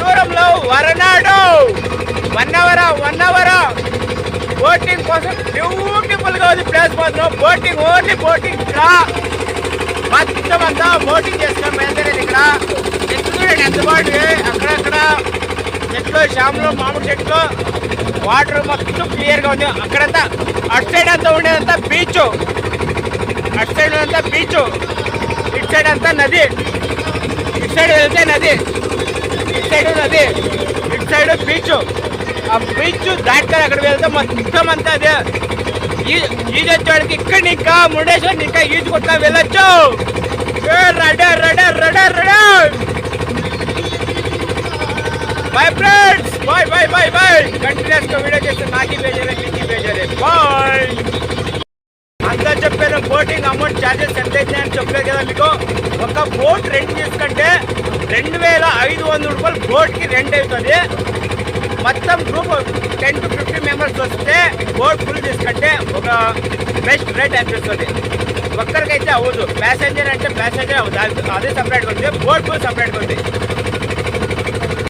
దూరంలో వరనాడు 1 hour boating కోసం beautiful గా ఉంది ప్లేస్. మాత్రం బోటింగ్ ఓన్లీ బోటింగ్ ఇక్కడ మొత్తం అంతా బోటింగ్ చేసుకొని బయలుదేరేది. ఇక్కడ చెట్లు చూడండి ఎంత బాగుంది. అక్కడక్కడ చెట్లు, శ్యాములు, మామిడి చెట్లు, వాటర్ మొత్తం క్లియర్ గా ఉంది. అక్కడంతా అటు సైడ్ అంతా ఉండేదంతా బీచ్, అటు సైడ్ అంతా బీచ్, ఇటు సైడ్ అంతా నది, ఇటు సైడ్ వెళ్తే నది, ఇటు సైడ్ నది, ఇటు సైడ్ బీచ్. ఆ బీచ్ దాటుకొని అక్కడ వెళ్తే మొత్తం అంతా అదే. ఈజు వచ్చేవాడికి ఇక్కడ ఇంకా మురుడేశ్వర్ ఇంకా ఈజు కొట్టా వెళ్ళొచ్చు. Bye friends, bye. కంటిన్యూస్ గా వీడియో చేస్తే నాకి బేజారే బాయ్. అంతా చెప్పాను బోటింగ్ అమౌంట్ చార్జెస్ ఎంత అవుతాయని చెప్పలేదు కదా మీకు. ఒక బోట్ రెంట్ తీసుకుంటే 2500 రూపాయలు బోట్కి రెంట్ అవుతుంది. మొత్తం గ్రూప్ 10 to 15 మెంబర్స్ వస్తే బోట్ ఫుల్ తీసుకుంటే ఒక బెస్ట్ రేట్ అనిపిస్తుంది. ఒక్కరికైతే అవ్వదు. ప్యాసింజర్ అంటే ప్యాసింజర్ అవ్వదు, అదే సపరేట్గా ఉంది. బోట్ ఫుల్ సపరేట్గా ఉంది.